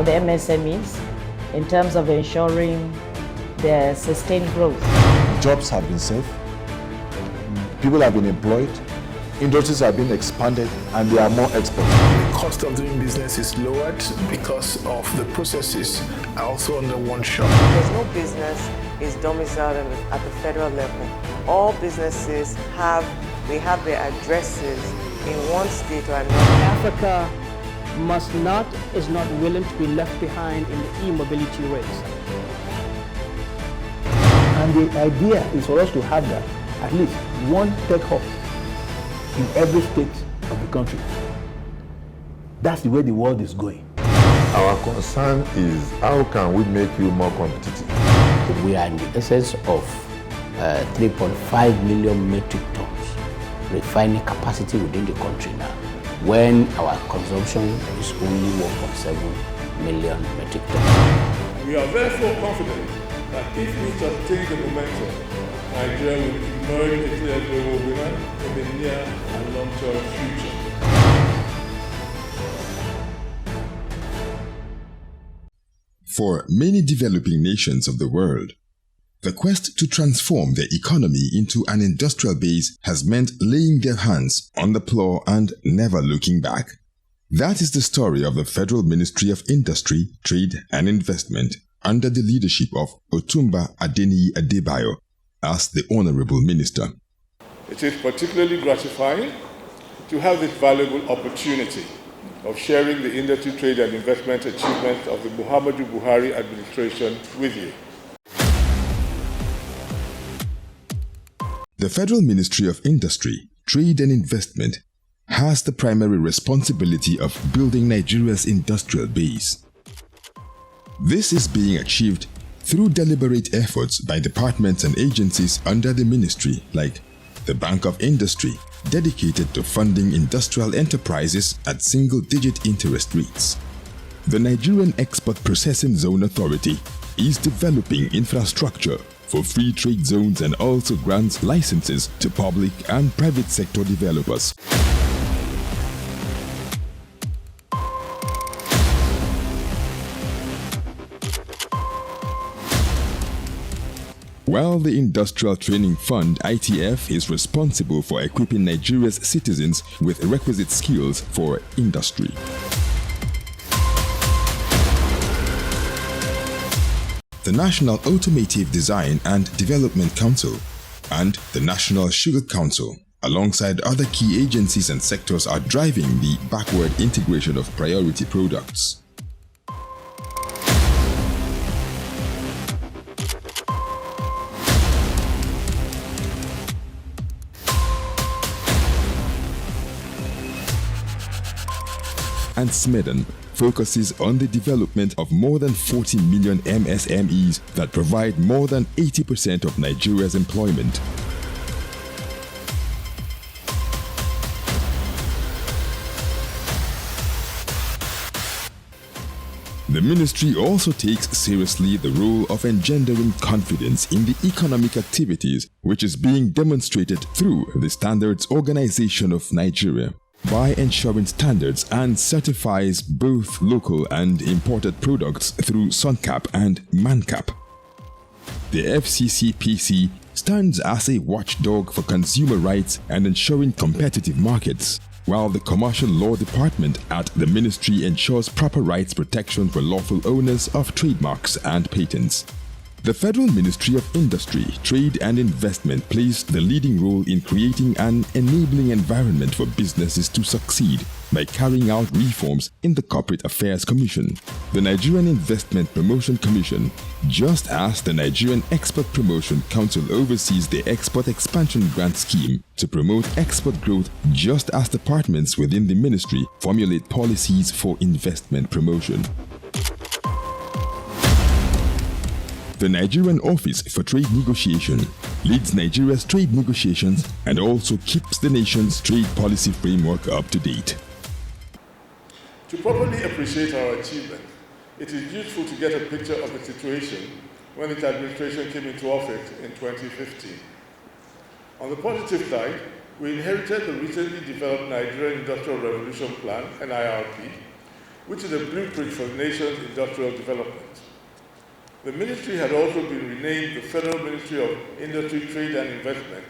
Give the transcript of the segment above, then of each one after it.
the MSMEs in terms of ensuring their sustained growth. Jobs have been saved, people have been employed, industries have been expanded, and there are more exports. The cost of doing business is lowered because of the processes are also under one shop. There's no business is domiciled at the federal level. All businesses have their addresses in one state or another. Africa is not willing to be left behind in the e-mobility race. And the idea is for us to have that, at least one tech hub in every state of the country. That's the way the world is going. Our concern is how can we make you more competitive? We are in the essence of 3.5 million metric tons refining capacity within the country now, when our consumption is only 1.7 million metric tons. We are therefore confident that if we sustain the momentum, Nigeria will emerge a clear global winner in the near and long-term future. For many developing nations of the world, the quest to transform their economy into an industrial base has meant laying their hands on the plow and never looking back. That is the story of the Federal Ministry of Industry, Trade and Investment under the leadership of Otumba Adeniyi Adebayo as the Honorable Minister. It is particularly gratifying to have this valuable opportunity of sharing the industry, trade and investment achievements of the Muhammadu Buhari administration with you. The Federal Ministry of Industry, Trade and Investment has the primary responsibility of building Nigeria's industrial base. This is being achieved through deliberate efforts by departments and agencies under the ministry, like the Bank of Industry, dedicated to funding industrial enterprises at single-digit interest rates. The Nigerian Export Processing Zone Authority is developing infrastructure for free trade zones and also grants licenses to public and private sector developers. While the Industrial Training Fund (ITF) is responsible for equipping Nigeria's citizens with requisite skills for industry. The National Automotive Design and Development Council and the National Sugar Council, alongside other key agencies and sectors, are driving the backward integration of priority products. And SMEDAN focuses on the development of more than 40 million MSMEs that provide more than 80% of Nigeria's employment. The ministry also takes seriously the role of engendering confidence in the economic activities, which is being demonstrated through the Standards Organization of Nigeria, by ensuring standards and certifies both local and imported products through SUNCAP and MANCAP. The FCCPC stands as a watchdog for consumer rights and ensuring competitive markets, while the Commercial Law Department at the Ministry ensures proper rights protection for lawful owners of trademarks and patents. The Federal Ministry of Industry, Trade and Investment plays the leading role in creating an enabling environment for businesses to succeed by carrying out reforms in the Corporate Affairs Commission, the Nigerian Investment Promotion Commission, just as the Nigerian Export Promotion Council oversees the Export Expansion Grant Scheme to promote export growth, just as departments within the ministry formulate policies for investment promotion. The Nigerian Office for Trade Negotiation leads Nigeria's trade negotiations and also keeps the nation's trade policy framework up to date. To properly appreciate our achievement, it is useful to get a picture of the situation when its administration came into office in 2015. On the positive side, we inherited the recently developed Nigerian Industrial Revolution Plan, NIRP, which is a blueprint for the nation's industrial development. The ministry had also been renamed the Federal Ministry of Industry, Trade and Investment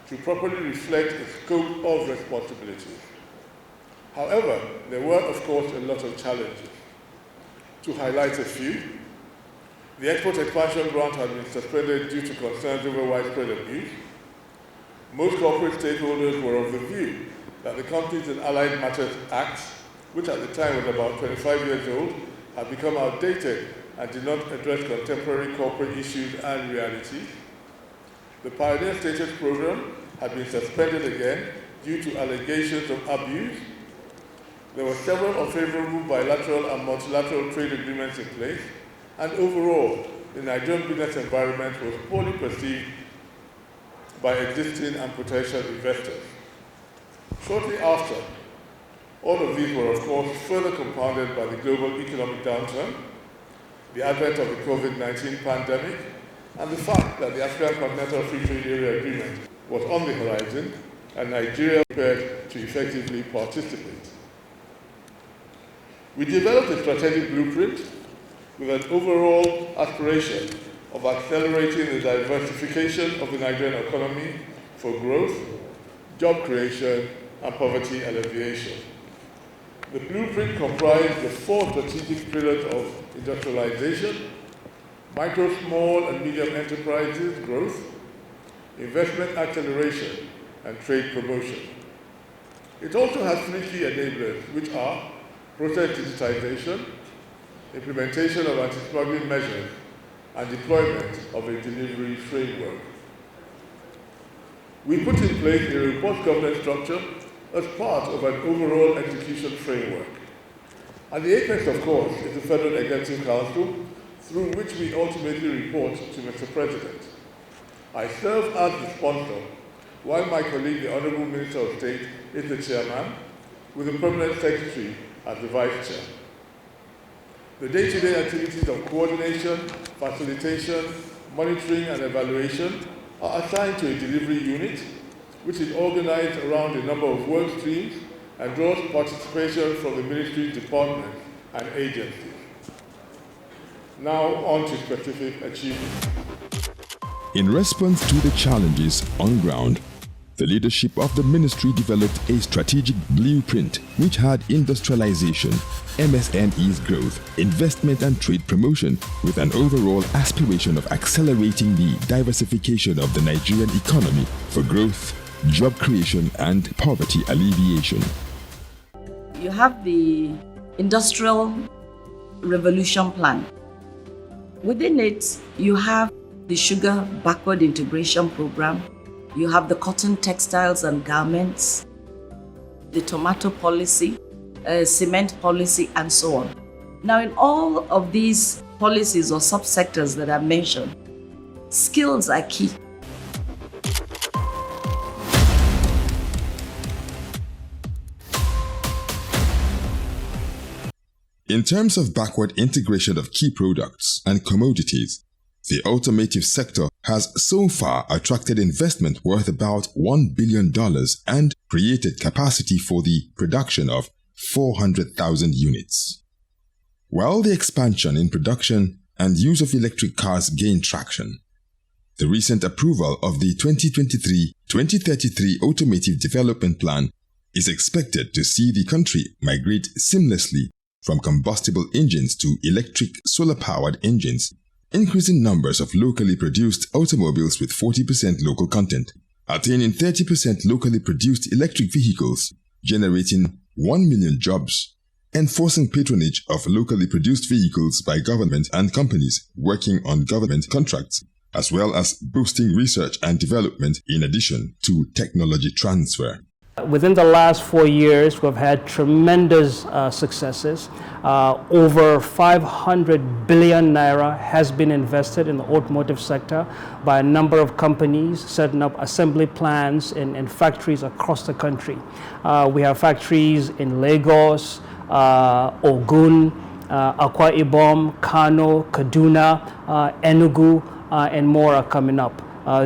to properly reflect its scope of responsibilities. However, there were, of course, a lot of challenges. To highlight a few, the Export Expansion Grant had been suspended due to concerns over widespread abuse. Most corporate stakeholders were of the view that the Companies and Allied Matters Act, which at the time was about 25 years old, had become outdated and did not address contemporary corporate issues and realities. The Pioneer Status Program had been suspended again due to allegations of abuse. There were several unfavorable bilateral and multilateral trade agreements in place, and overall, the Nigerian business environment was poorly perceived by existing and potential investors. Shortly after, all of these were, of course, further compounded by the global economic downturn, the advent of the COVID-19 pandemic, and the fact that the African Continental Free Trade Area Agreement was on the horizon and Nigeria prepared to effectively participate. We developed a strategic blueprint with an overall aspiration of accelerating the diversification of the Nigerian economy for growth, job creation, and poverty alleviation. The blueprint comprised the 4 strategic pillars of industrialization, micro, small, and medium enterprises growth, investment acceleration, and trade promotion. It also has 3 key enablers, which are process digitization, implementation of anti-smuggling measures, and deployment of a delivery framework. We put in place a robust governance structure as part of an overall execution framework. At the apex, of course, is the Federal Executive Council, through which we ultimately report to Mr. President. I serve as the sponsor, while my colleague, the Honorable Minister of State, is the chairman, with the Permanent Secretary as the Vice Chair. The day-to-day activities of coordination, facilitation, monitoring, and evaluation are assigned to a delivery unit, which is organized around a number of work streams and draws participation from the ministry's departments and agencies. Now on to specific achievements. In response to the challenges on ground, the leadership of the ministry developed a strategic blueprint which had industrialization, MSME's growth, investment and trade promotion, with an overall aspiration of accelerating the diversification of the Nigerian economy for growth, job creation and poverty alleviation. You have the Industrial Revolution Plan. Within it, you have the Sugar Backward Integration Program, you have the Cotton, Textiles and Garments, the Tomato Policy, Cement Policy, and so on. Now, in all of these policies or subsectors that I mentioned, skills are key. In terms of backward integration of key products and commodities, the automotive sector has so far attracted investment worth about $1 billion and created capacity for the production of 400,000 units. While the expansion in production and use of electric cars gain traction, the recent approval of the 2023-2033 Automotive Development Plan is expected to see the country migrate seamlessly from combustible engines to electric solar-powered engines, increasing numbers of locally produced automobiles with 40% local content, attaining 30% locally produced electric vehicles, generating 1 million jobs, enforcing patronage of locally produced vehicles by government and companies working on government contracts, as well as boosting research and development in addition to technology transfer. Within the last 4 years, we've had tremendous successes. Over 500 billion naira has been invested in the automotive sector by a number of companies, setting up assembly plants in factories across the country. We have factories in Lagos, Ogun, Akwa Ibom, Kano, Kaduna, Enugu, and more are coming up.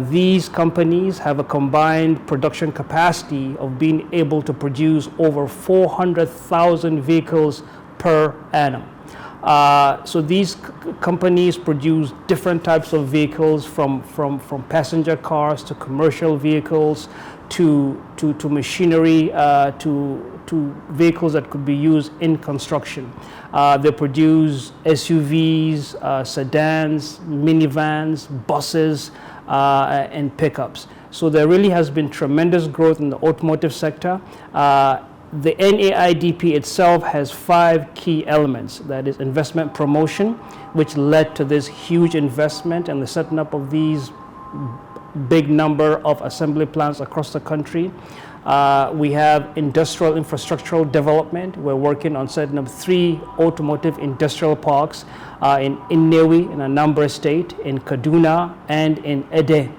These companies have a combined production capacity of being able to produce over 400,000 vehicles per annum. So these companies produce different types of vehicles, from passenger cars to commercial vehicles to machinery to vehicles that could be used in construction. They produce SUVs, sedans, minivans, buses, and pickups. So there really has been tremendous growth in the automotive sector. The NAIDP itself has 5 key elements. That is investment promotion, which led to this huge investment and the setting up of these big number of assembly plants across the country. We have industrial infrastructural development. We're working on setting up 3 automotive industrial parks in Nnewi, in Anambra State, in Kaduna, and in Ede.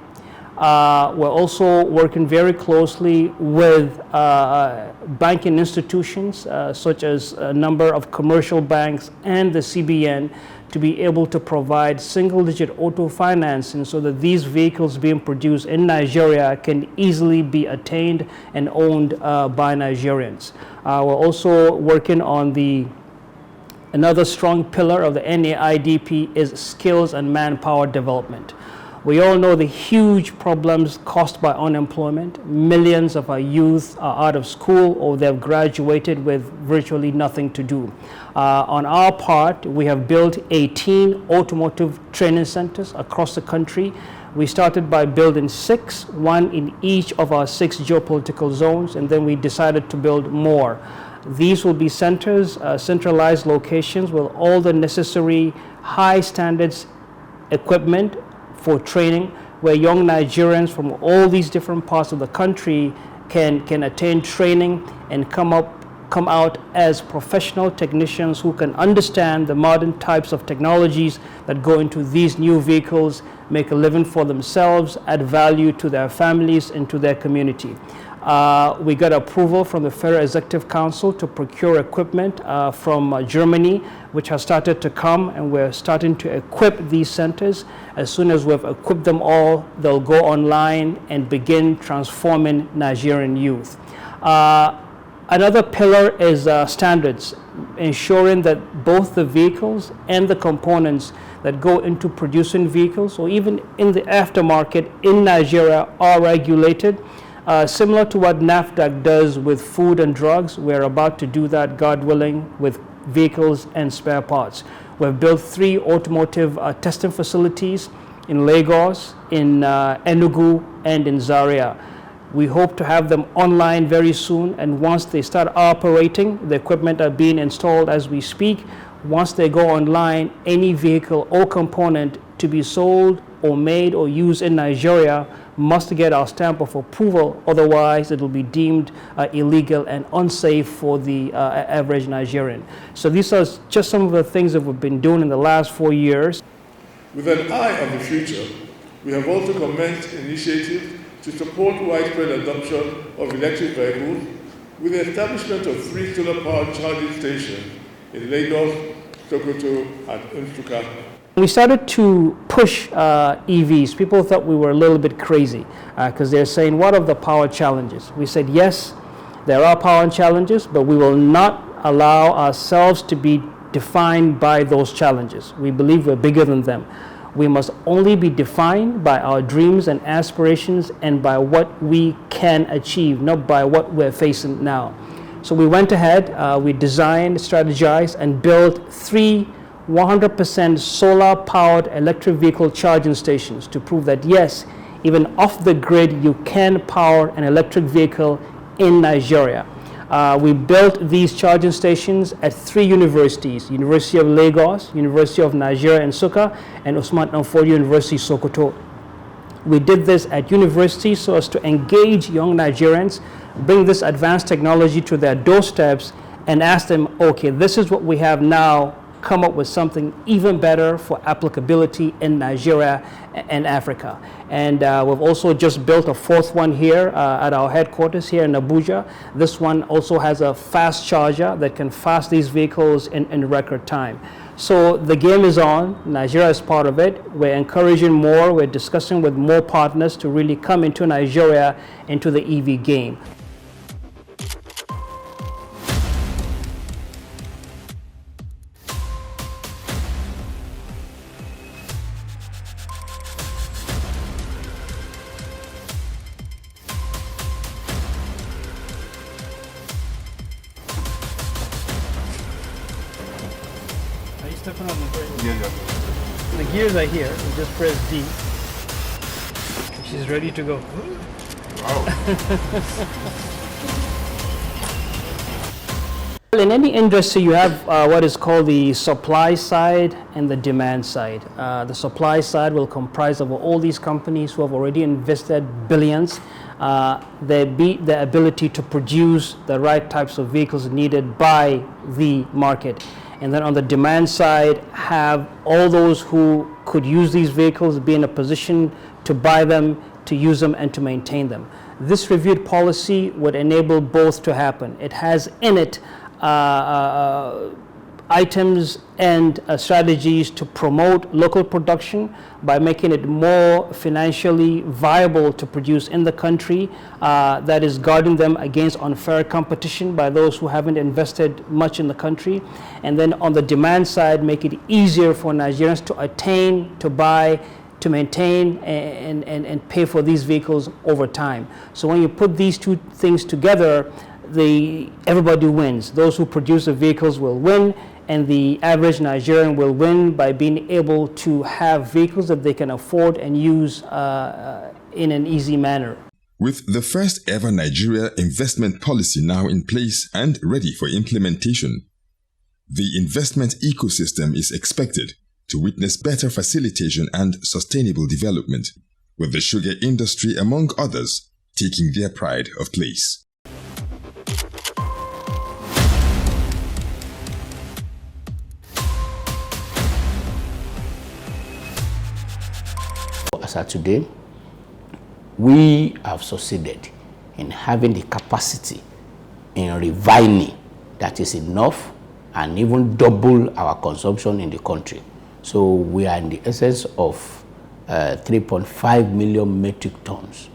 We're also working very closely with banking institutions such as a number of commercial banks and the CBN to be able to provide single-digit auto financing so that these vehicles being produced in Nigeria can easily be attained and owned by Nigerians. We're also working on another strong pillar of the NAIDP is skills and manpower development. We all know the huge problems caused by unemployment. Millions of our youth are out of school or they've graduated with virtually nothing to do. On our part, we have built 18 automotive training centers across the country. We started by building 6, 1 in each of our 6 geopolitical zones, and then we decided to build more. These will be centers, centralized locations with all the necessary high standards equipment for training, where young Nigerians from all these different parts of the country can attain training and come out as professional technicians who can understand the modern types of technologies that go into these new vehicles, make a living for themselves, add value to their families and to their community. We got approval from the Federal Executive Council to procure equipment from Germany, which has started to come, and we're starting to equip these centers. As soon as we've equipped them all, they'll go online and begin transforming Nigerian youth. Another pillar is standards, ensuring that both the vehicles and the components that go into producing vehicles, or even in the aftermarket in Nigeria, are regulated. Similar to what NAFDAC does with food and drugs, we're about to do that, God willing, with vehicles and spare parts. We've built 3 automotive testing facilities in Lagos, in Enugu, and in Zaria. We hope to have them online very soon, and once they start operating, the equipment are being installed as we speak. Once they go online, any vehicle or component to be sold or made or used in Nigeria must get our stamp of approval, otherwise it will be deemed illegal and unsafe for the average Nigerian. So these are just some of the things that we've been doing in the last 4 years. With an eye on the future, we have also commenced initiatives to support widespread adoption of electric vehicles with the establishment of 3 solar-powered charging stations in Lagos, Sokoto, and Nsukka. We started to push EVs. People thought we were a little bit crazy because they're saying, what are the power challenges? We said, yes, there are power challenges, but we will not allow ourselves to be defined by those challenges. We believe we're bigger than them. We must only be defined by our dreams and aspirations and by what we can achieve, not by what we're facing now. So we went ahead, we designed, strategized, and built 3 100% solar-powered electric vehicle charging stations to prove that, yes, even off the grid, you can power an electric vehicle in Nigeria. We built these charging stations at 3 universities, University of Lagos, University of Nigeria Nsukka, and Usman Danfodio University Sokoto. We did this at universities so as to engage young Nigerians, bring this advanced technology to their doorsteps, and ask them, okay, this is what we have now, come up with something even better for applicability in Nigeria and Africa. And we've also just built a 4th one here at our headquarters here in Abuja. This one also has a fast charger that can fast these vehicles in record time. So the game is on. Nigeria is part of it. We're encouraging more. We're discussing with more partners to really come into Nigeria, into the EV game. stepping on the brake. The gears are here. You just press D. She's ready to go. In any industry, you have what is called the supply side and the demand side. The supply side will comprise of all these companies who have already invested billions. The ability to produce the right types of vehicles needed by the market. And then on the demand side, have all those who could use these vehicles be in a position to buy them, to use them, and to maintain them. This reviewed policy would enable both to happen. It has in it items and strategies to promote local production by making it more financially viable to produce in the country, that is guarding them against unfair competition by those who haven't invested much in the country. And then on the demand side, make it easier for Nigerians to attain, to buy, to maintain and pay for these vehicles over time. So when you put these two things together, everybody wins. Those who produce the vehicles will win, and the average Nigerian will win by being able to have vehicles that they can afford and use in an easy manner. With the first ever Nigeria investment policy now in place and ready for implementation, the investment ecosystem is expected to witness better facilitation and sustainable development, with the sugar industry, among others, taking their pride of place. As of today, we have succeeded in having the capacity in refining that is enough and even double our consumption in the country. So we are in the essence of 3.5 million metric tons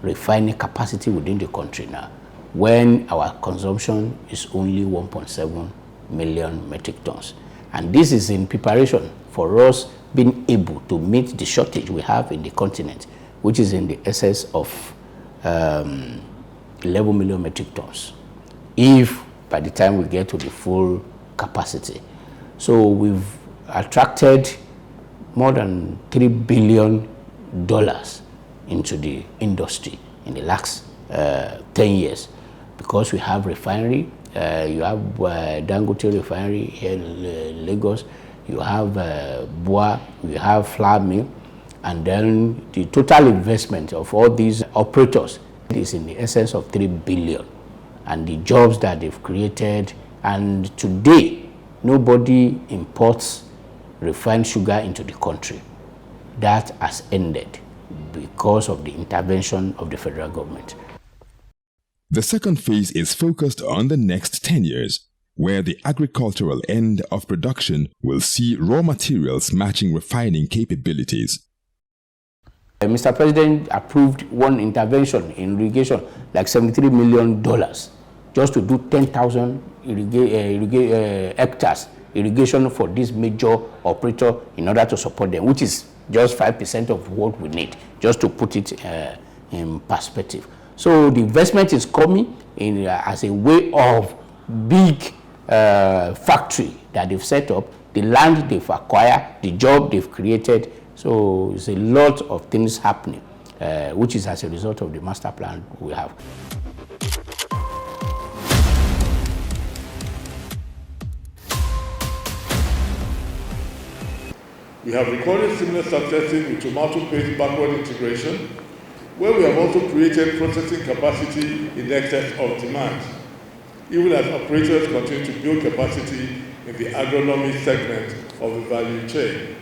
refining capacity within the country now, when our consumption is only 1.7 million metric tons. And this is in preparation for us being able to meet the shortage we have in the continent, which is in the excess of 11 million metric tons, if by the time we get to the full capacity. So we've attracted more than $3 billion into the industry in the last 10 years, because we have refinery. You have Dangote refinery here in Lagos, you have Boa, you have flour mill, and then the total investment of all these operators is in the essence of 3 billion, and the jobs that they've created. And today, nobody imports refined sugar into the country. That has ended because of the intervention of the federal government. The second phase is focused on the next 10 years, where the agricultural end of production will see raw materials matching refining capabilities. Mr. President approved one intervention in irrigation, like $73 million, just to do 10,000 hectares irrigation for this major operator in order to support them, which is just 5% of what we need, just to put it in perspective. So the investment is coming in as a way of big factory that they've set up, the land they've acquired, the job they've created. So it's a lot of things happening, which is as a result of the master plan we have. We have recorded similar successes with tomato paste backward integration, where we have also created processing capacity in excess of demand, even as operators continue to build capacity in the agronomy segment of the value chain.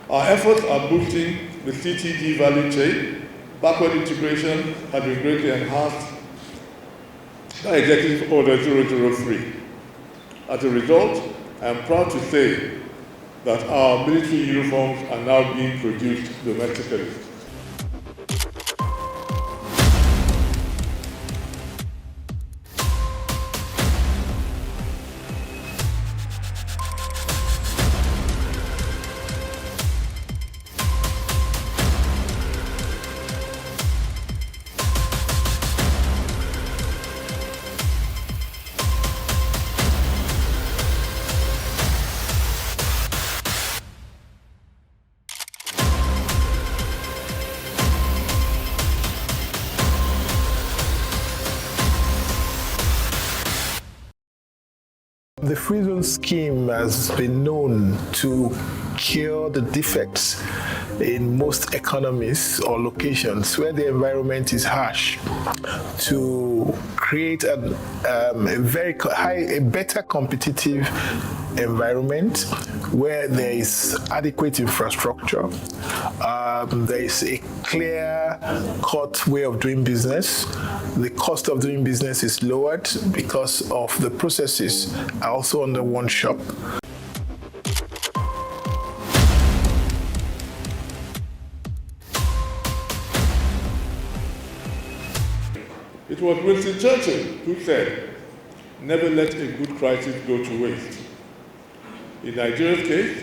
Our efforts are boosting the CTD value chain. Backward integration has been greatly enhanced by Executive Order 003. As a result, I am proud to say that our military uniforms are now being produced domestically. The free zone scheme has been known to cure the defects in most economies or locations where the environment is harsh, to create a better competitive environment where there is adequate infrastructure, there is a clear-cut way of doing business. The cost of doing business is lowered because of the processes are also under one shop. It was Winston Churchill who said, "Never let a good crisis go to waste." In Nigeria's case,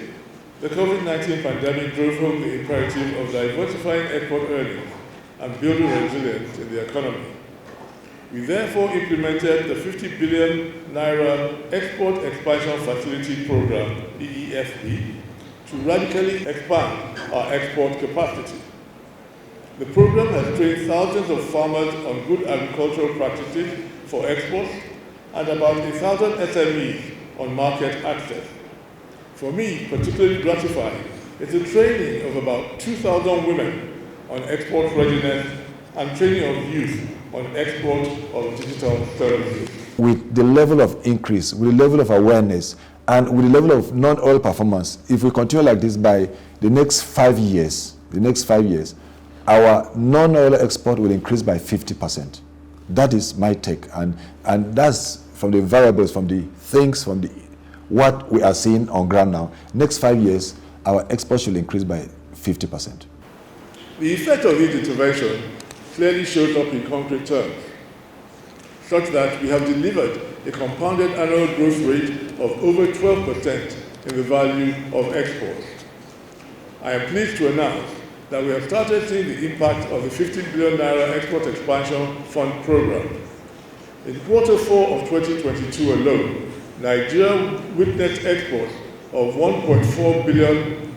the COVID-19 pandemic drove home the imperative of diversifying export earnings and building resilience in the economy. We therefore implemented the 50 billion Naira Export Expansion Facility Program, EEFP, to radically expand our export capacity. The program has trained thousands of farmers on good agricultural practices for exports and about 1,000 SMEs on market access. For me, particularly gratifying is the training of about 2,000 women on export readiness and training of youth on export of digital services. With the level of increase, with the level of awareness, and with the level of non-oil performance, if we continue like this by the next 5 years, our non-oil export will increase by 50%. That is my take, and that's from the variables, from the things, from the what we are seeing on ground now. Next 5 years, our export should increase by 50%. The effect of this intervention clearly shows up in concrete terms, such that we have delivered a compounded annual growth rate of over 12% in the value of exports. I am pleased to announce that we have started seeing the impact of the 15 billion Naira Export Expansion Fund program. In Q4 of 2022 alone, Nigeria witnessed exports of $1.4 billion,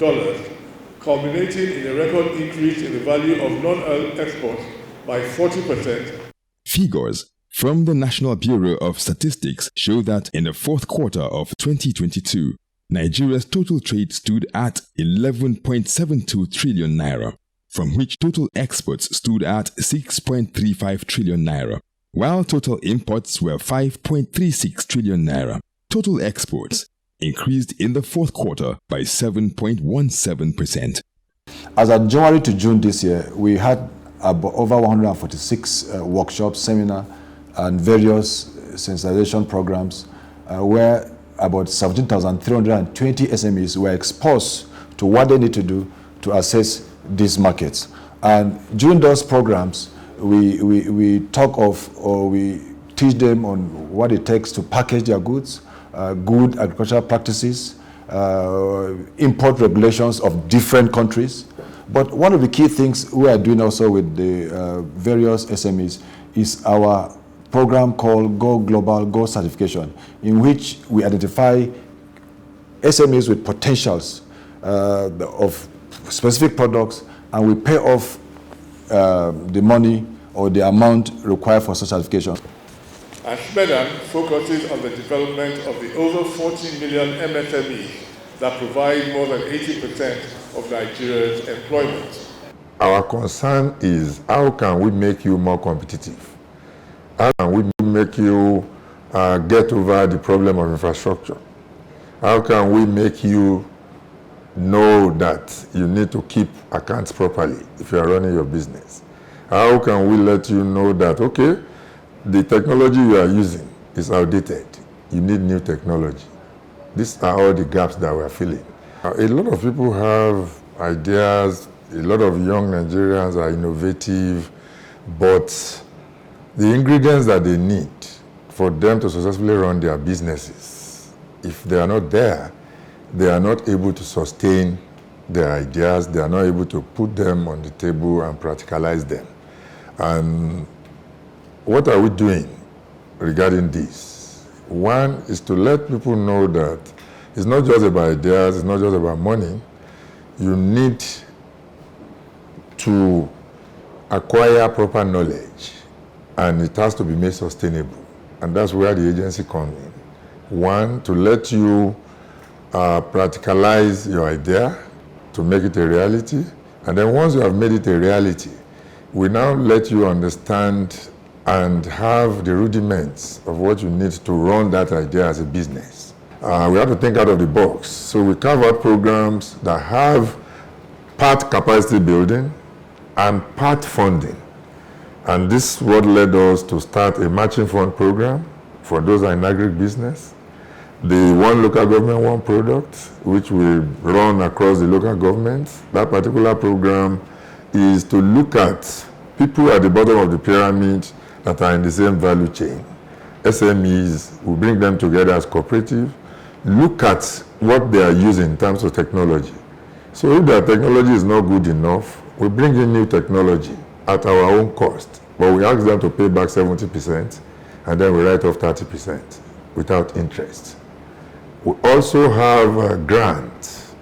culminating in a record increase in the value of non-oil exports by 40%. Figures from the National Bureau of Statistics show that in the fourth quarter of 2022, Nigeria's total trade stood at 11.72 trillion naira, from which total exports stood at 6.35 trillion naira, while total imports were 5.36 trillion naira. Total exports increased in the fourth quarter by 7.17%. As of January to June this year, we had over 146 workshops, seminars, and various sensitization programs where about 17,320 SMEs were exposed to what they need to do to assess these markets. And during those programs, we talk of, or we teach them on what it takes to package their goods, good agricultural practices, import regulations of different countries. But one of the key things we are doing also with the various SMEs is our program called Go Global, Go Certification, in which we identify SMEs with potentials of specific products, and we pay off the money or the amount required for such certification. And SMEDAN focuses on the development of the over 40 million MSMEs that provide more than 80% of Nigeria's employment. Our concern is how can we make you more competitive? How can we make you get over the problem of infrastructure? How can we make you know that you need to keep accounts properly if you are running your business? How can we let you know that, okay, the technology you are using is outdated. You need new technology. These are all the gaps that we are filling. A lot of people have ideas. A lot of young Nigerians are innovative, but the ingredients that they need for them to successfully run their businesses, if they are not there, they are not able to sustain their ideas. They are not able to put them on the table and practicalize them. And what are we doing regarding this? One is to let people know that it's not just about ideas, it's not just about money. You need to acquire proper knowledge, and it has to be made sustainable. And that's where the agency comes in. One, to let you practicalize your idea, to make it a reality. And then once you have made it a reality, we now let you understand and have the rudiments of what you need to run that idea as a business. We have to think out of the box. So we carve out programs that have part capacity building and part funding. And this is what led us to start a matching fund program for those in agribusiness. The one local government, one product, which we run across the local governments. That particular program is to look at people at the bottom of the pyramid that are in the same value chain. SMEs, we bring them together as cooperative, look at what they are using in terms of technology. So if their technology is not good enough, we bring in new technology at our own cost, but we ask them to pay back 70%, and then we write off 30% without interest. We also have grants.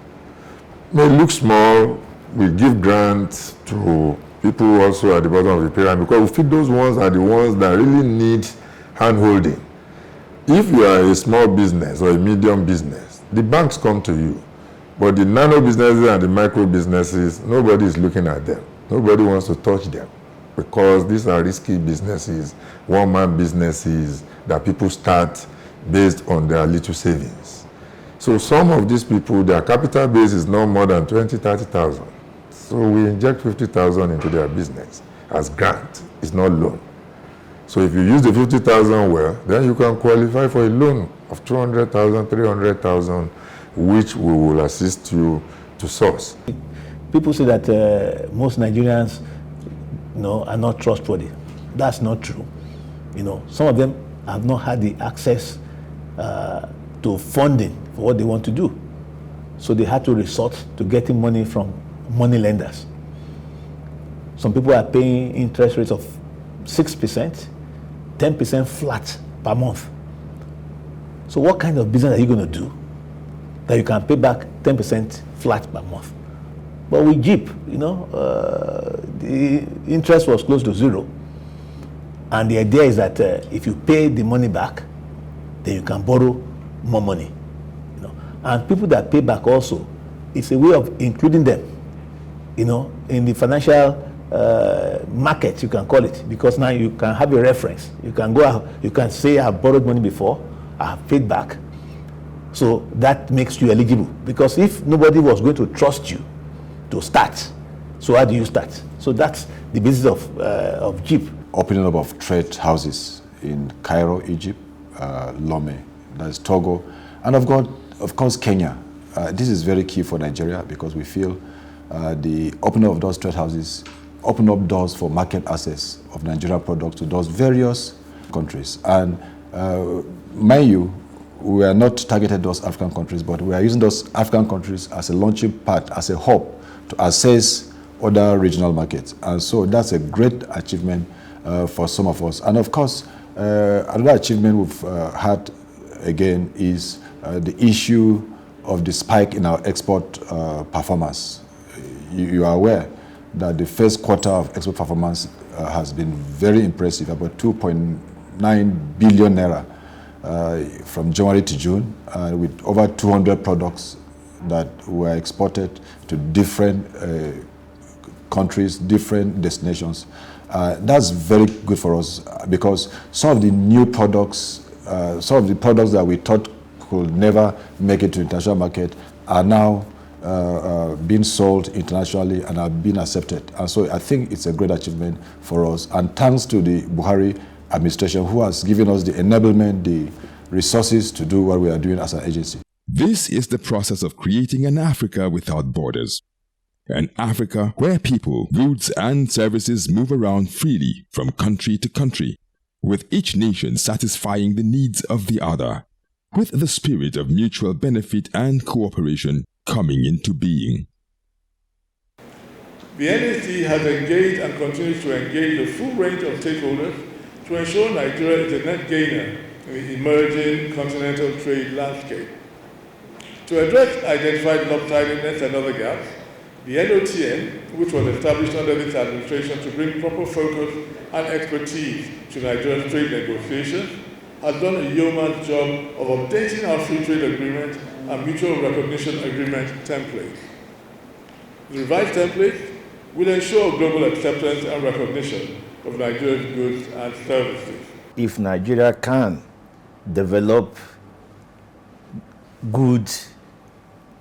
May look small, we give grants to people also at the bottom of the pyramid because we feel those ones are the ones that really need hand-holding. If you are a small business or a medium business, the banks come to you. But the nano businesses and the micro businesses, nobody is looking at them. Nobody wants to touch them because these are risky businesses, one-man businesses that people start based on their little savings. So some of these people, their capital base is no more than 20,000, 30,000. So we inject 50,000 into their business as grant. It's not loan. So if you use the 50,000 well, then you can qualify for a loan of 200,000, 300,000, which we will assist you to source. People say that most Nigerians, are not trustworthy. That's not true. Some of them have not had the access to funding for what they want to do. So they had to resort to getting money from money lenders. Some people are paying interest rates of 6%, 10% flat per month. So what kind of business are you going to do that you can pay back 10% flat per month? But with Jeep, the interest was close to zero. And the idea is that if you pay the money back, then you can borrow more money. And people that pay back also, it's a way of including them, in the financial market, you can call it, because now you can have a reference. You can go out, you can say, I have borrowed money before, I have paid back. So that makes you eligible, because if nobody was going to trust you to start, so how do you start? So that's the basis of Jeep. Opening up of trade houses in Cairo, Egypt, Lomé, that's Togo, and of course Kenya. This is very key for Nigeria because we feel the opening of those trade houses open up doors for market access of Nigerian products to those various countries. And mind you, we are not targeted those African countries, but we are using those African countries as a launching pad, as a hub to access other regional markets. And so that's a great achievement for some of us. And of course, another achievement we've had again is the issue of the spike in our export performance. You are aware that the first quarter of export performance has been very impressive, about 2.9 billion naira from January to June, with over 200 products that were exported to different countries, different destinations. That's very good for us because some of the new products, some of the products that we thought could never make it to the international market are now being sold internationally and are being accepted. And so I think it's a great achievement for us. And thanks to the Buhari administration who has given us the enablement, the resources to do what we are doing as an agency. This is the process of creating an Africa without borders. An Africa where people, goods and services move around freely from country to country, with each nation satisfying the needs of the other, with the spirit of mutual benefit and cooperation coming into being. The NAC has engaged and continues to engage a full range of stakeholders to ensure Nigeria is a net gainer in the emerging continental trade landscape. To address identified lopsidedness and other gaps, the NOTN, which was established under this administration to bring proper focus and expertise to Nigeria's trade negotiations, has done a yeoman's job of updating our free trade agreement and mutual recognition agreement template. The revised template will ensure global acceptance and recognition of Nigeria's goods and services. If Nigeria can develop good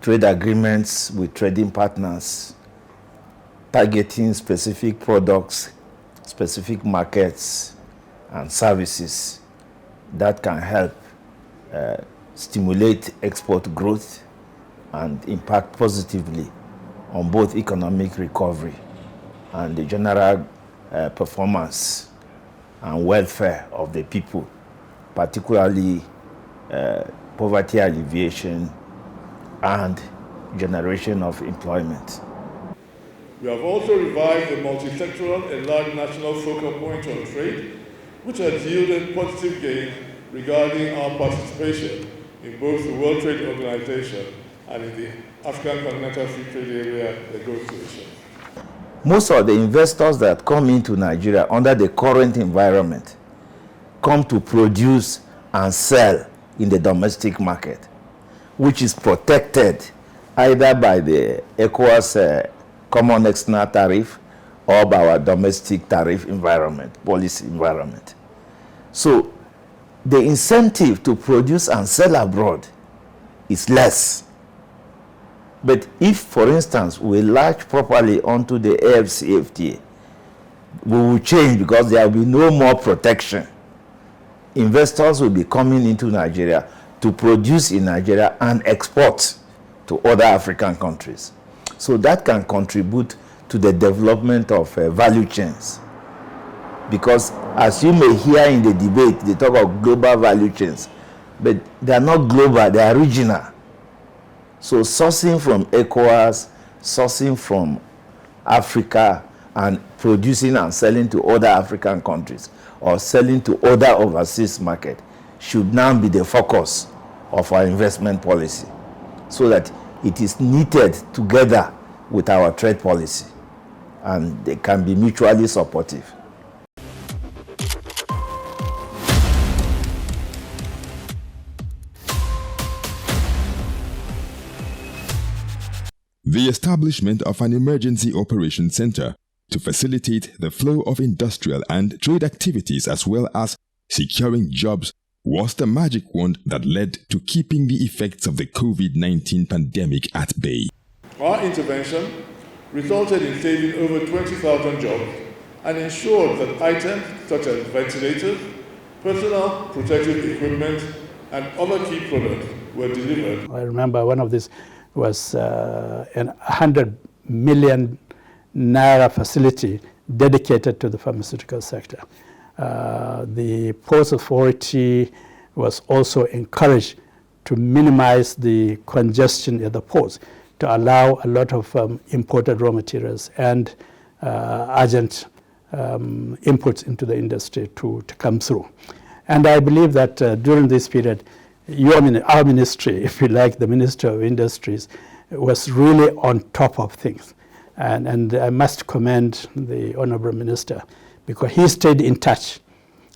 trade agreements with trading partners, targeting specific products, specific markets and services, that can help stimulate export growth and impact positively on both economic recovery and the general performance and welfare of the people, particularly poverty alleviation and generation of employment. We have also revised the multi-sectoral enlarged national focal point on trade, which has yielded positive gains regarding our participation in both the World Trade Organization and in the African Continental Free Trade Area negotiations. Most of the investors that come into Nigeria under the current environment come to produce and sell in the domestic market, which is protected either by the ECOWAS Common External Tariff or by our domestic tariff environment, policy environment. So the incentive to produce and sell abroad is less. But if, for instance, we latch properly onto the AFCFTA, we will change because there will be no more protection. Investors will be coming into Nigeria to produce in Nigeria and export to other African countries. So that can contribute to the development of value chains. Because as you may hear in the debate, they talk of global value chains, but they are not global, they are regional. So sourcing from ECOWAS, sourcing from Africa, and producing and selling to other African countries or selling to other overseas markets should now be the focus of our investment policy, so that it is knitted together with our trade policy and they can be mutually supportive. The establishment of an emergency operations center to facilitate the flow of industrial and trade activities as well as securing jobs was the magic wand that led to keeping the effects of the COVID-19 pandemic at bay. Our intervention resulted in saving over 20,000 jobs and ensured that items such as ventilators, personal protective equipment, and other key products were delivered. I remember one of these was a 100 million naira facility dedicated to the pharmaceutical sector. The Ports Authority was also encouraged to minimize the congestion at the ports, to allow a lot of imported raw materials and urgent inputs into the industry to come through. And I believe that during this period, our ministry, if you like, the Ministry of Industries, was really on top of things. And I must commend the Honorable Minister because he stayed in touch.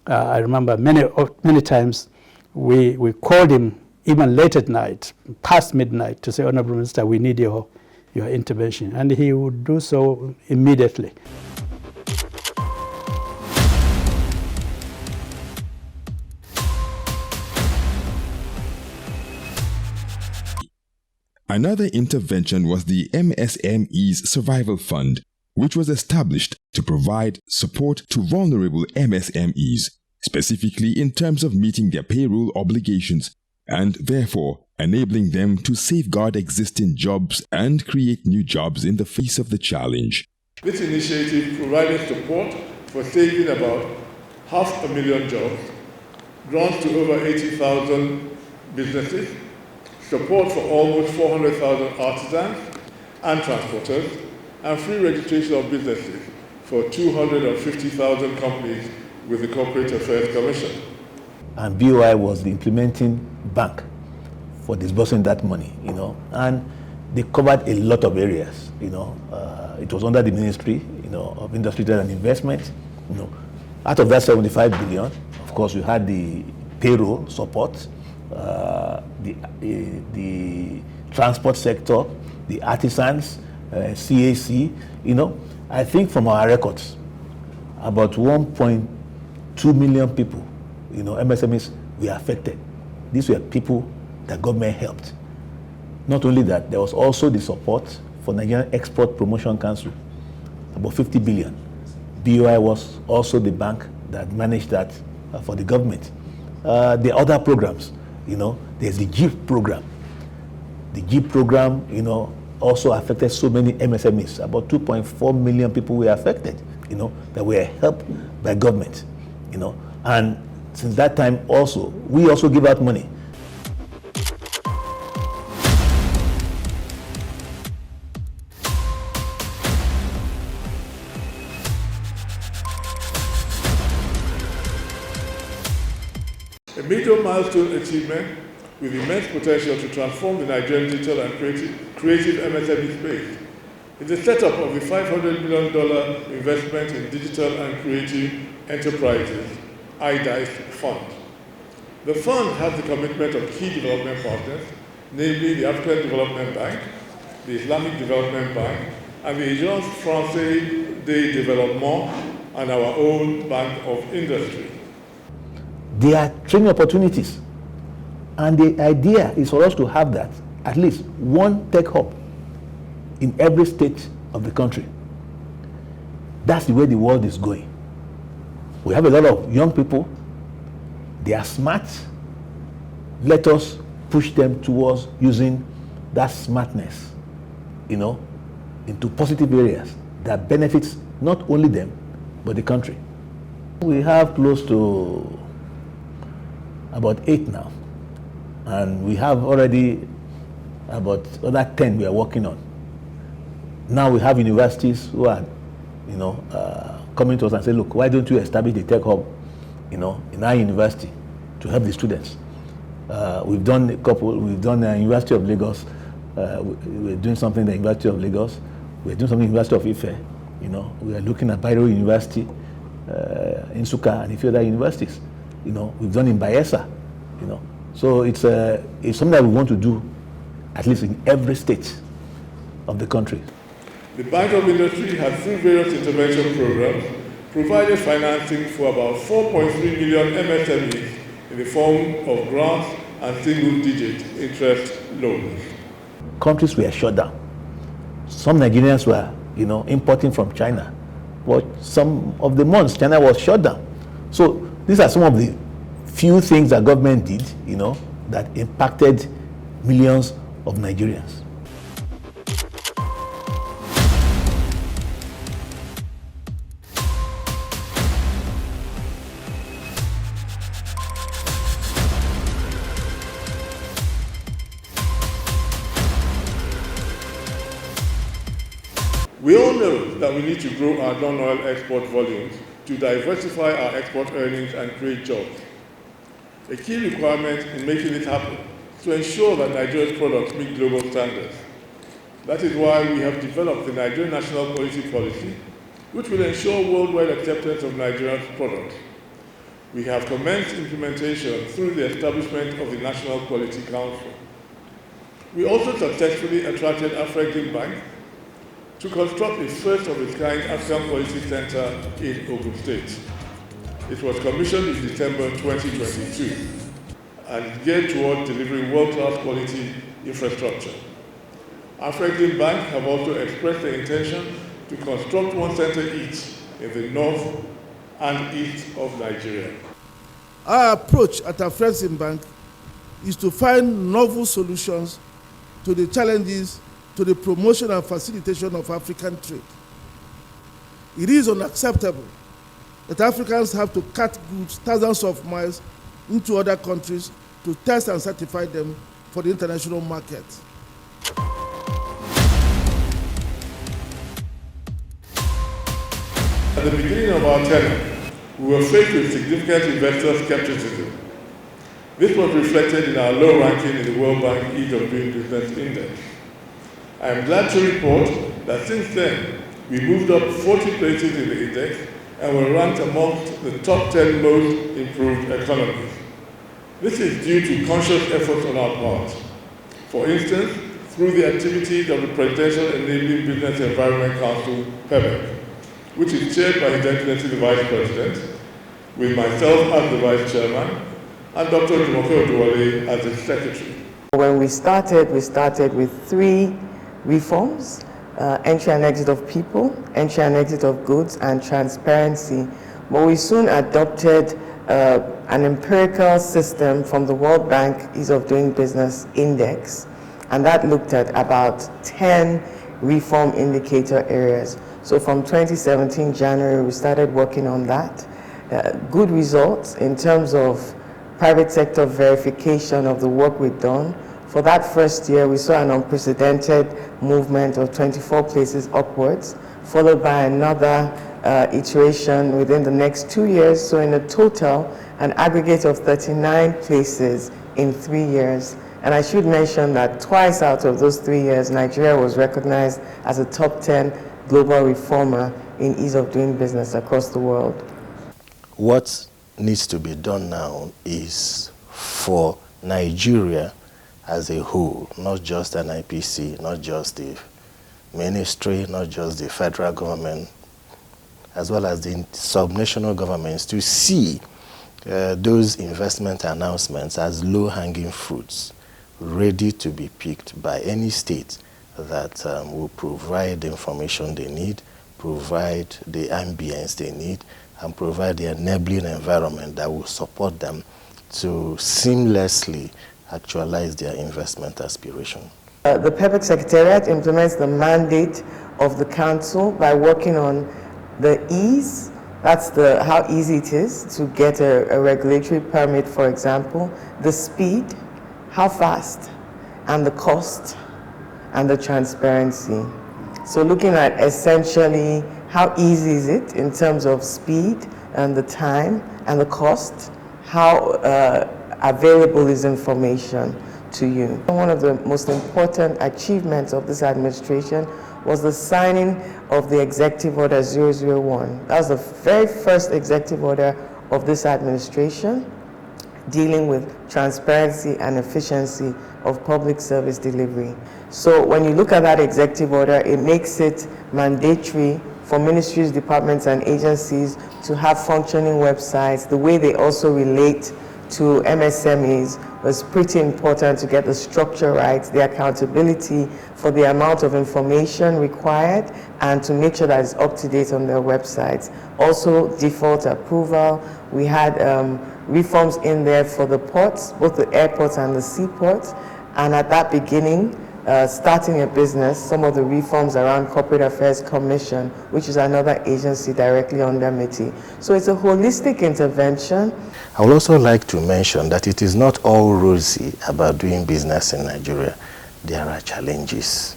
I remember many times we called him even late at night, past midnight, to say, Honorable Minister, we need your intervention. And he would do so immediately. Another intervention was the MSME's Survival Fund, which was established to provide support to vulnerable MSMEs, specifically in terms of meeting their payroll obligations and therefore enabling them to safeguard existing jobs and create new jobs in the face of the challenge. This initiative provided support for saving about 500,000 jobs, grants to over 80,000 businesses, support for almost 400,000 artisans and transporters, and free registration of businesses for 250,000 companies with the Corporate Affairs Commission. And BOI was the implementing bank for disbursing that money, and they covered a lot of areas, It was under the Ministry, of Industry, Trade and Investment, Out of that 75 billion, of course, we had the payroll support, the transport sector, the artisans, CAC. You know, I think from our records, about 1.2 million people, you know, MSMEs were affected. These were people that government helped. Not only that, there was also the support for Nigerian Export Promotion Council, about 50 billion. BOI was also the bank that managed that for the government. The other programs, you know, there's the JIP program. The JIP program, you know, also affected so many MSMEs. About 2.4 million people were affected, you know, that were helped by government, you know. And since that time also, we also give out money. A major milestone achievement with immense potential to transform the Nigerian digital and creative MSME space is the setup of the $500 million Investment in Digital and Creative Enterprises (IDICE) fund. The fund has the commitment of key development partners, namely the African Development Bank, the Islamic Development Bank, and the Agence Française de Développement, and our own Bank of Industry. There are training opportunities. And the idea is for us to have that, at least one tech hub in every state of the country. That's the way the world is going. We have a lot of young people. They are smart. Let us push them towards using that smartness, you know, into positive areas that benefits not only them, but the country. We have close to about 8 now. And we have already about other 10 we are working on. Now we have universities who are, you know, coming to us and say, look, why don't you establish the tech hub, you know, in our university to help the students? We've done a couple. We've done the University of Lagos. We're doing something in the University of Lagos. We're doing something in the University of Ife. You know, we are looking at Bayero University, Nsukka, and a few other universities. You know, we've done in Bayelsa. You know. So it's something that we want to do, at least in every state of the country. The Bank of Industry has, through various intervention programs, provided financing for about 4.3 million MSMEs in the form of grants and single-digit interest loans. Countries were shut down. Some Nigerians were, you know, importing from China, but some of the months China was shut down. So these are some of the few things that government did, you know, that impacted millions of Nigerians. We all know that we need to grow our non-oil export volumes to diversify our export earnings and create jobs. A key requirement in making this happen is to ensure that Nigeria's products meet global standards. That is why we have developed the Nigerian National Quality Policy, which will ensure worldwide acceptance of Nigerian products. We have commenced implementation through the establishment of the National Quality Council. We also successfully attracted African Bank to construct the first of its kind African Quality Center in Ogun State. It was commissioned in December 2022 and is geared toward delivering world-class quality infrastructure. African Bank have also expressed their intention to construct one center each in the north and east of Nigeria. Our approach at African Bank is to find novel solutions to the challenges to the promotion and facilitation of African trade. It is unacceptable that Africans have to cut goods thousands of miles into other countries to test and certify them for the international market. At the beginning of our tenure, we were faced with significant investor skepticism. This was reflected in our low ranking in the World Bank Ease of Doing Business Index. I am glad to report that since then, we moved up 40 places in the index and were ranked amongst the top 10 most improved economies. This is due to conscious efforts on our part. For instance, through the activities of the Presidential Enabling Business Environment Council, PEBEC, which is chaired by His Excellency the Vice President, with myself as the Vice Chairman, and Dr. Jumoke Oduwole as the Secretary. When we started with 3 reforms: entry and exit of people, entry and exit of goods, and transparency. But we soon adopted an empirical system from the World Bank Ease of Doing Business Index, and that looked at about 10 reform indicator areas. So from 2017 January, we started working on that. Good results in terms of private sector verification of the work we've done. For that first year, we saw an unprecedented movement of 24 places upwards, followed by another iteration within the next 2 years. So in a total, an aggregate of 39 places in 3 years. And I should mention that twice out of those 3 years, Nigeria was recognized as a top 10 global reformer in ease of doing business across the world. What needs to be done now is for Nigeria as a whole, not just an IPC, not just the ministry, not just the federal government, as well as the subnational governments, to see those investment announcements as low-hanging fruits, ready to be picked by any state that will provide the information they need, provide the ambience they need, and provide the enabling environment that will support them to seamlessly actualize their investment aspiration. The PEBEC Secretariat implements the mandate of the Council by working on the ease, that's how easy it is to get a regulatory permit, for example, the speed, how fast, and the cost, and the transparency. So looking at essentially how easy is it in terms of speed and the time and the cost, how available is information to you. One of the most important achievements of this administration was the signing of the Executive Order 001. That was the very first executive order of this administration dealing with transparency and efficiency of public service delivery. So when you look at that executive order, it makes it mandatory for ministries, departments, and agencies to have functioning websites. The way they also relate to MSMEs was pretty important to get the structure right, the accountability for the amount of information required, and to make sure that it's up to date on their websites. Also, default approval. We had reforms in there for the ports, both the airports and the seaports. And at that beginning, starting a business, some of the reforms around Corporate Affairs Commission, which is another agency directly under MITI. So it's a holistic intervention. I would also like to mention that it is not all rosy about doing business in Nigeria. There are challenges.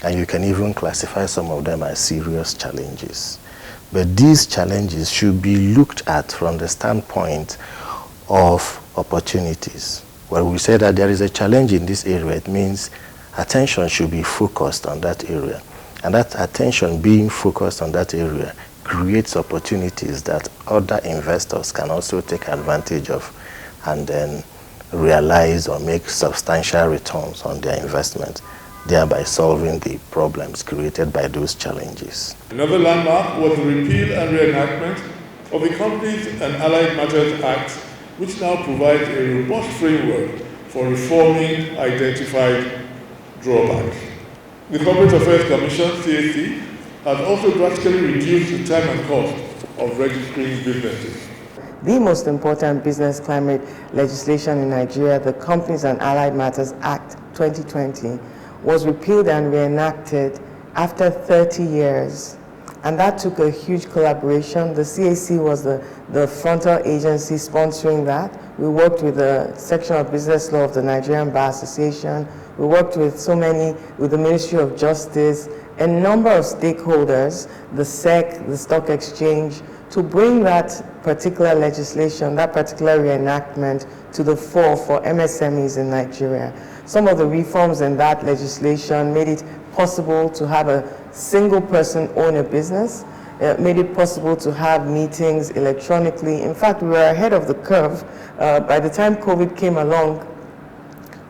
And you can even classify some of them as serious challenges. But these challenges should be looked at from the standpoint of opportunities. When we say that there is a challenge in this area, it means attention should be focused on that area. And that attention being focused on that area creates opportunities that other investors can also take advantage of and then realize or make substantial returns on their investment, thereby solving the problems created by those challenges. Another landmark was the repeal and reenactment of the Companies and Allied Matters Act, which now provides a robust framework for reforming identified drawbacks. The Corporate Affairs Commission, CAC, has also drastically reduced the time and cost of registering businesses. The most important business climate legislation in Nigeria, the Companies and Allied Matters Act 2020, was repealed and reenacted after 30 years. And that took a huge collaboration. The CAC was the frontal agency sponsoring that. We worked with the section of business law of the Nigerian Bar Association. We worked with with the Ministry of Justice, a number of stakeholders, the SEC, the Stock Exchange, to bring that particular legislation, that particular reenactment to the fore for MSMEs in Nigeria. Some of the reforms in that legislation made it possible to have a single person own a business. made it possible to have meetings electronically. In fact, we were ahead of the curve. By the time COVID came along,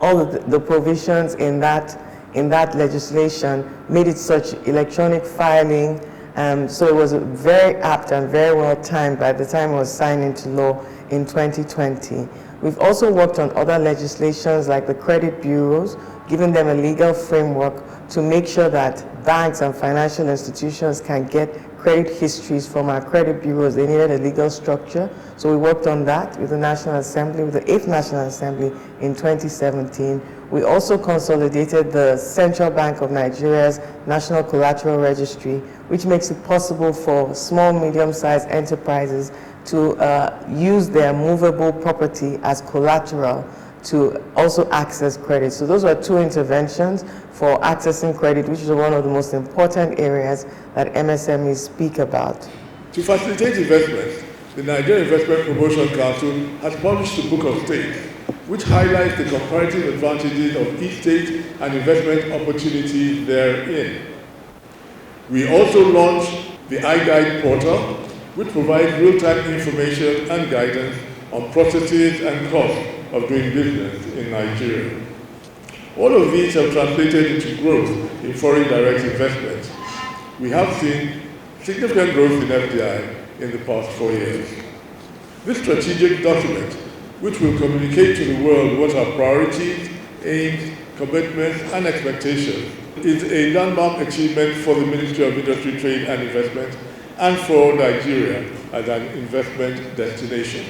all of the provisions in that legislation made it such electronic filing, so it was very apt and very well timed by the time it was signed into law in 2020. We've also worked on other legislations like the credit bureaus, giving them a legal framework to make sure that banks and financial institutions can get credit histories from our credit bureaus. They needed a legal structure, so we worked on that with the National Assembly, with the 8th National Assembly in 2017. We also consolidated the Central Bank of Nigeria's National Collateral Registry, which makes it possible for small, medium-sized enterprises to use their movable property as collateral to also access credit. So those were two interventions for accessing credit, which is one of the most important areas that MSMEs speak about. To facilitate investments, the Nigerian Investment Promotion Council has published a book of states, which highlights the comparative advantages of each state and investment opportunities therein. We also launched the iGuide portal, which provides real-time information and guidance on processes and costs of doing business in Nigeria. All of these have translated into growth in foreign direct investment. We have seen significant growth in FDI in the past 4 years. This strategic document, which will communicate to the world what our priorities, aims, commitments, and expectations, is a landmark achievement for the Ministry of Industry, Trade and Investment and for Nigeria as an investment destination.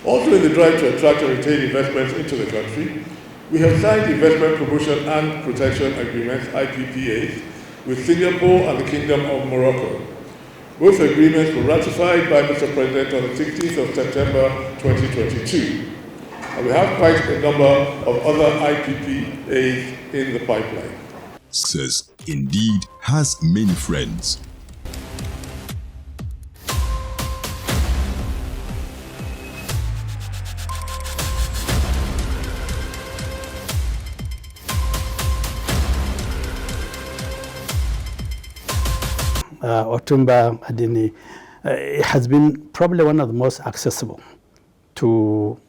Also in the drive to attract and retain investments into the country, we have signed investment promotion and protection agreements, IPPAs, with Singapore and the Kingdom of Morocco. Both agreements were ratified by Mr. President on the 16th of September 2022. And we have quite a number of other IPPAs in the pipeline. Success indeed has many friends. Otumba Adini has been probably one of the most accessible to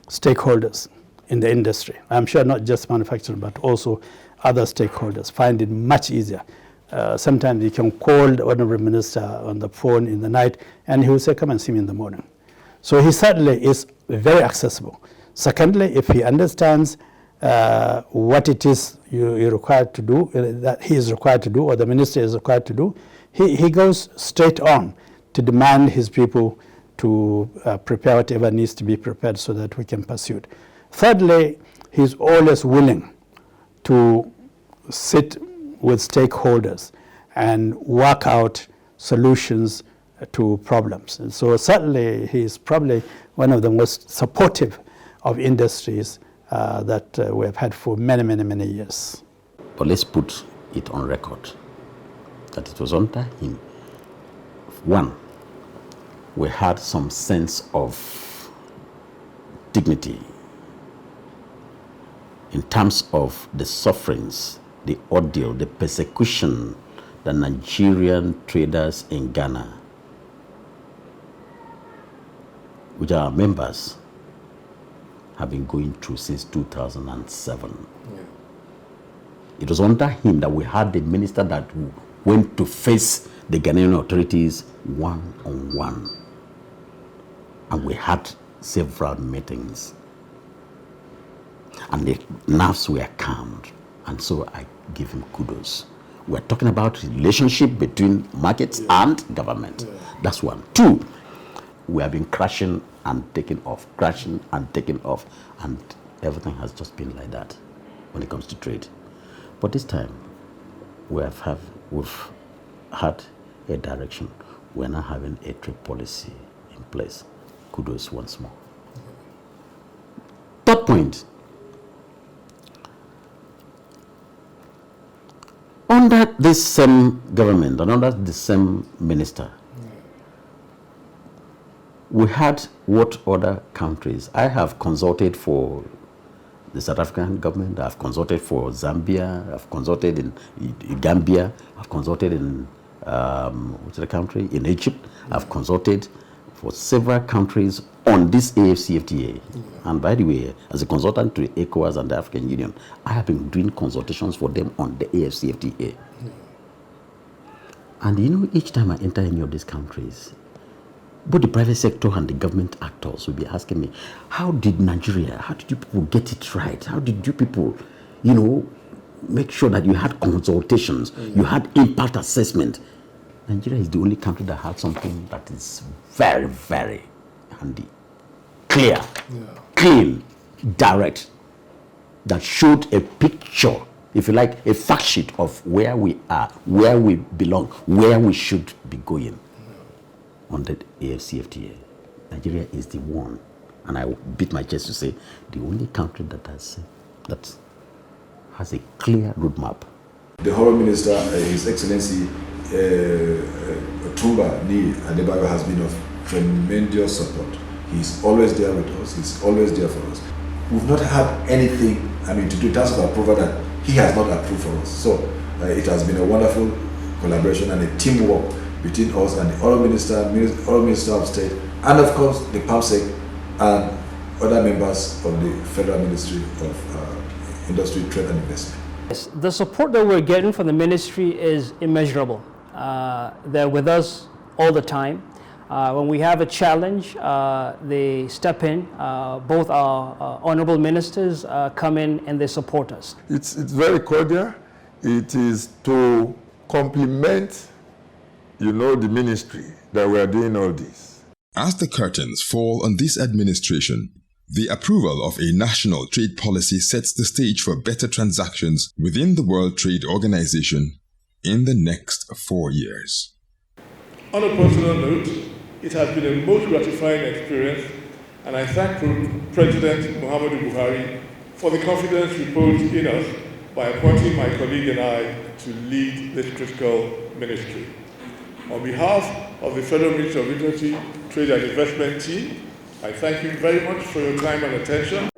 stakeholders in the industry. I'm sure not just manufacturers, but also other stakeholders find it much easier. Sometimes you can call the Honorable Minister on the phone in the night and he will say, come and see me in the morning. So he certainly is very accessible. Secondly, if he understands what it is you're required to do, that he is required to do, or the minister is required to do, he goes straight on to demand his people to prepare whatever needs to be prepared so that we can pursue it. Thirdly, he's always willing to sit with stakeholders and work out solutions to problems. And so certainly he's probably one of the most supportive of industries that we have had for many, many, many years. But let's put it on record that it was under him. One, we had some sense of dignity in terms of the sufferings, the ordeal, the persecution that Nigerian traders in Ghana, which are members, have been going through since 2007. Yeah. It was under him that we had the minister that went to face the Ghanaian authorities one-on-one. And we had several meetings. And the nerves were calmed. And so I give him kudos. We're talking about relationship between markets and government. Yeah. That's one. Two, we have been crashing and taking off, crashing and taking off. And everything has just been like that when it comes to trade. But this time, we've had a direction. We're now having a trade policy in place. Kudos once more. Third point. Under this same government and under the same minister, we had what other countries. I have consulted for the South African government, I've consulted for Zambia, I've consulted in Gambia, I've consulted in which is the country in Egypt. I've consulted for several countries on this AFCFTA. And by the way, as a consultant to ECOWAS and the African Union, I have been doing consultations for them on the AFCFTA. And you know, each time I enter any of these countries, both the private sector and the government actors will be asking me, how did Nigeria, how did you people get it right? How did you people, you know, make sure that you had consultations, you had impact assessment? Nigeria is the only country that had something that is very, very handy, clear, clean, direct, that showed a picture, if you like, a fact sheet of where we are, where we belong, where we should be going on the AFCFTA. Nigeria is the one, and I beat my chest to say, the only country that has a clear roadmap. The Honourable Minister, His Excellency Tumba Ni Adebayo, has been of tremendous support. He's always there with us. He's always there for us. We've not had anything, to do task of approval that he has not approved for us. So it has been a wonderful collaboration and a teamwork between us and the Honourable Minister of State, and of course the PAMSEC and other members of the Federal Ministry of Industry, Trade and Investment. Yes, the support that we're getting from the ministry is immeasurable. They're with us all the time. When we have a challenge, they step in. Both our honorable ministers come in and they support us. It's very cordial. It is to complement, the ministry that we are doing all this. As the curtains fall on this administration, the approval of a national trade policy sets the stage for better transactions within the World Trade Organization in the next 4 years. On a personal note, it has been a most gratifying experience, and I thank President Muhammadu Buhari for the confidence reposed in us by appointing my colleague and I to lead this critical ministry. On behalf of the Federal Ministry of Industry, Trade and Investment team, I thank you very much for your time and attention.